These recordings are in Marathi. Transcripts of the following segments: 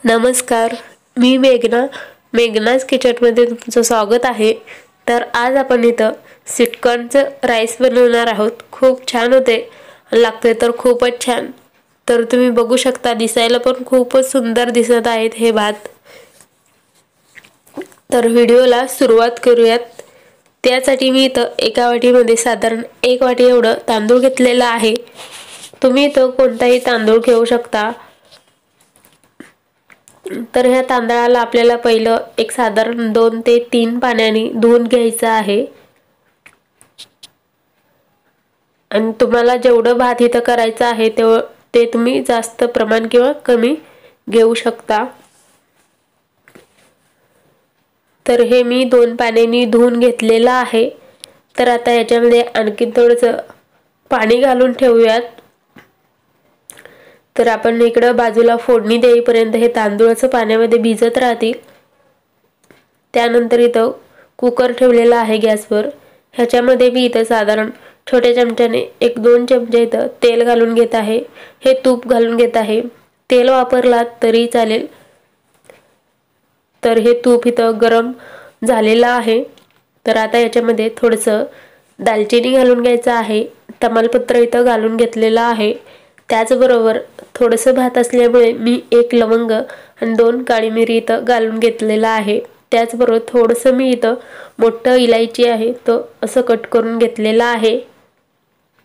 नमस्कार, मी मेघनाज किचनमध्ये तुमचं स्वागत आहे। तर आज आपण इथं स्वीटकॉर्नचं राईस बनवणार आहोत। खूप छान होते, लागते तर खूपच छान। तर तुम्ही बघू शकता, दिसायला पण खूपच सुंदर दिसत आहेत हे भात। तर व्हिडिओला सुरुवात करूयात। त्यासाठी मी इथं एका वाटीमध्ये साधारण 1 वाटी एवढं तांदूळ घेतलेला आहे। तुम्ही इथं कोणताही तांदूळ घेऊ शकता। तर ह्या तांदळाला आपल्याला पहिलं एक साधारण 2 ते 3 पाण्याने धुवून घ्यायचं आहे। आणि तुम्हाला जेवढं भात इथं करायचं आहे ते तुम्ही जास्त प्रमाण किंवा कमी घेऊ शकता। तर हे मी 2 पाण्याने धुवून घेतलेलं आहे। तर आता याच्यामध्ये आणखी थोडंसं पाणी घालून ठेवूयात। तर आपण इकडे बाजूला फोडणी देईपर्यंत हे तांदूळाचं पाण्यामध्ये भिजत राहतील। त्यानंतर इथं कुकर ठेवलेला आहे गॅसवर। ह्याच्यामध्ये मी इथं साधारण छोट्या चमच्याने 1-2 चमचे इथं तेल घालून घेत आहे। हे तूप घालून घेत आहे। तेल वापरलात तरी चालेल। तर हे तूप इथं गरम झालेलं आहे। तर आता याच्यामध्ये थोडंसं दालचिनी घालून घ्यायचं आहे। तमालपत्र इथं घालून घेतलेलं आहे। त्याचबरोबर थोडंसं भात असल्यामुळे मी 1 लवंग आणि 2 काळी मिरी इथं घालून घेतलेला आहे। त्याचबरोबर थोडंसं मी इथं मोठं इलायची आहे तो असं कट करून घेतलेला आहे।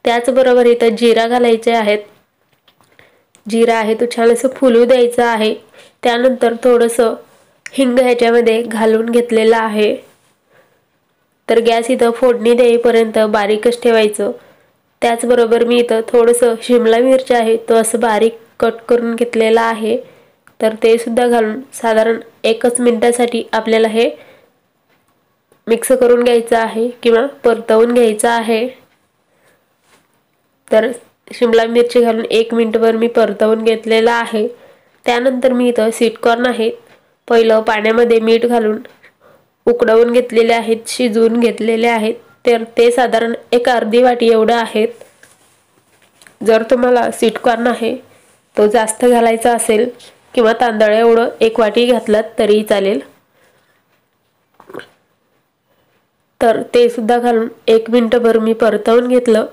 त्याचबरोबर इथं जिरा घालायचे आहेत। जिरा आहे तो छान असं फुलू द्यायचा आहे। त्यानंतर थोडंसं हिंग ह्याच्यामध्ये घालून घेतलेला आहे। तर गॅस इथं फोडणी देईपर्यंत बारीकच ठेवायचं। त्याचबरोबर मी इथं थोडंसं शिमला मिरची आहे तो असं बारीक कट करून घेतलेला आहे। तर ते सुद्धा घालून साधारण 1 मिनिटासाठी आपल्याला हे मिक्स करून घ्यायचं आहे किंवा परतवून घ्यायचं आहे। तर शिमला मिरची घालून 1 मिनिटभर मी परतवून घेतलेला आहे। त्यानंतर मी इथं स्वीटकॉर्न आहे पहिलं पाण्यामध्ये मीठ घालून उकडवून घेतलेले आहेत, शिजवून घेतलेले आहेत। तर ते साधारण एक अर्धी वाटी एवढं आहेत। जर तुम्हाला स्वीटकॉर्न आहे तो जास्त घालायचा असेल किंवा तांदळ एवढं 1 वाटी घातलात तरी चालेल। तर ते सुद्धा घालून 1 मिनिटभर मी परतवून घेतलं।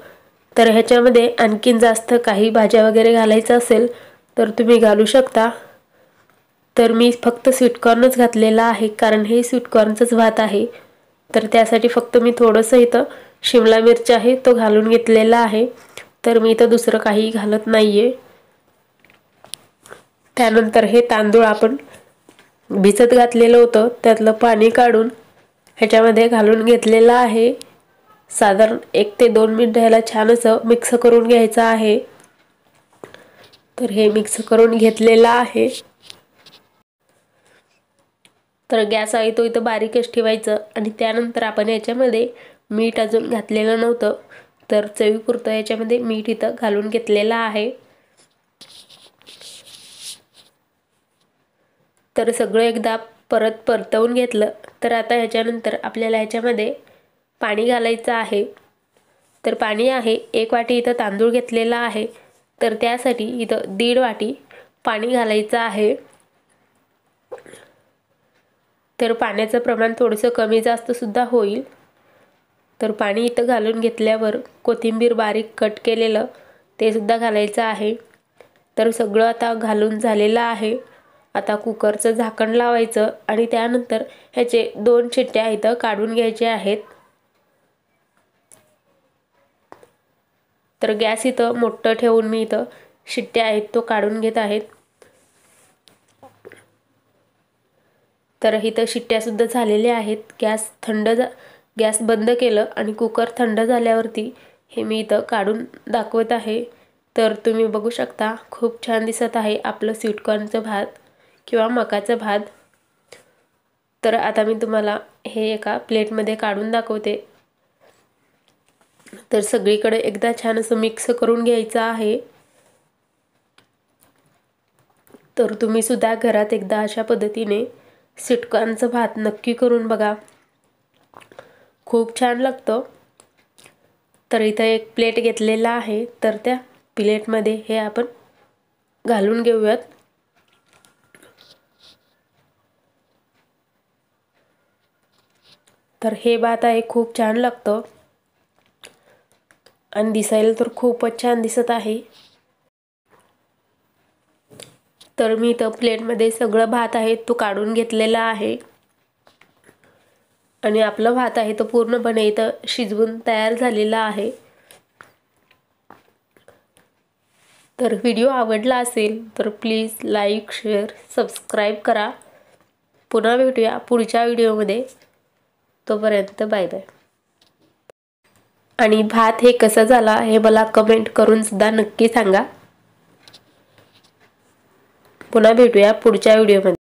तर ह्याच्यामध्ये आणखीन जास्त काही भाज्या वगैरे घालायचं असेल तर तुम्ही घालू शकता। तर मी फक्त स्वीटकॉर्नच घातलेला आहे कारण हे स्वीटकॉर्नचंच भात आहे। तर त्यासाठी फक्त मी थोडंसं इथं शिमला मिरची आहे तो घालून घेतलेला आहे। तर मी इथं दुसरं काही घालत नाहीये। त्यानंतर हे तांदूळ आपण भिजत घातलेलं होतं त्यातलं पाणी काढून ह्याच्यामध्ये घालून घेतलेलं आहे। साधारण 1 ते 2 मिनिटं ह्याला छान असं मिक्स करून घ्यायचं आहे। तर हे मिक्स करून घेतलेलं आहे। तर गॅस आहे तो इथं बारीकच ठेवायचं आणि त्यानंतर आपण याच्यामध्ये मीठ अजून घातलेलं नव्हतं। तर चवीपुरतं याच्यामध्ये मीठ इथं घालून घेतलेलं आहे। तर सगळं एकदा परत परतवून घेतलं। तर आता ह्याच्यानंतर आपल्याला ह्याच्यामध्ये पाणी घालायचं आहे। तर पाणी आहे 1 वाटी इथं तांदूळ घेतलेला आहे। तर त्यासाठी इथं 1.5 वाटी पाणी घालायचं आहे। तर पाण्याचं प्रमाण थोडंसं कमी जास्त सुद्धा होईल। तर पाणी इथं घालून घेतल्यावर कोथिंबीर बारीक कट केलेलं ते सुद्धा घालायचं आहे। तर सगळं आता घालून झालेलं आहे। आता कुकरचं झाकण लावायचं आणि त्यानंतर ह्याचे 2 शिट्ट्या इथं काढून घ्यायच्या आहेत। तर गॅस इथं मोठं ठेवून मी इथं शिट्ट्या आहेत तो काढून घेत आहेत। तर इथं शिट्ट्या सुद्धा झालेल्या आहेत। गॅस बंद केलं आणि कुकर थंड झाल्यावरती हे मी इथं काढून दाखवत आहे। तर तुम्ही बघू शकता खूप छान दिसत आहे आपलं स्वीटकॉर्नचं भात किंवा मकाचं भात। तर आता मी तुम्हाला हे एका प्लेटमध्ये काढून दाखवते। तर सगळीकडे एकदा छान असं मिक्स करून घ्यायचं आहे। तर तुम्ही सुद्धा घरात एकदा अशा पद्धतीने स्वीटकॉर्नचं भात नक्की करून बघा, खूप छान लागतं। तर इथं एक प्लेट घेतलेला आहे। तर त्या प्लेटमध्ये हे आपण घालून घेऊयात। तर हे भात आहे खूप छान लागतं आणि दिसायला तर खूपच छान दिसत आहे। तर मी इथं प्लेटमध्ये सगळं भात आहे तो काढून घेतलेला आहे आणि आपला भात आहे तो पूर्णपणे इथं शिजवून तयार झालेला आहे। तर व्हिडिओ आवडला असेल तर प्लीज लाईक, शेअर, सबस्क्राईब करा। पुन्हा भेटूया पुढच्या व्हिडिओमध्ये। तोपर्यंत बाय बाय। आणि भात हे कसं झाला हे मला कमेंट करून सुद्धा नक्की सांगा। पुन्हा भेटूया पुढच्या व्हिडिओमध्ये।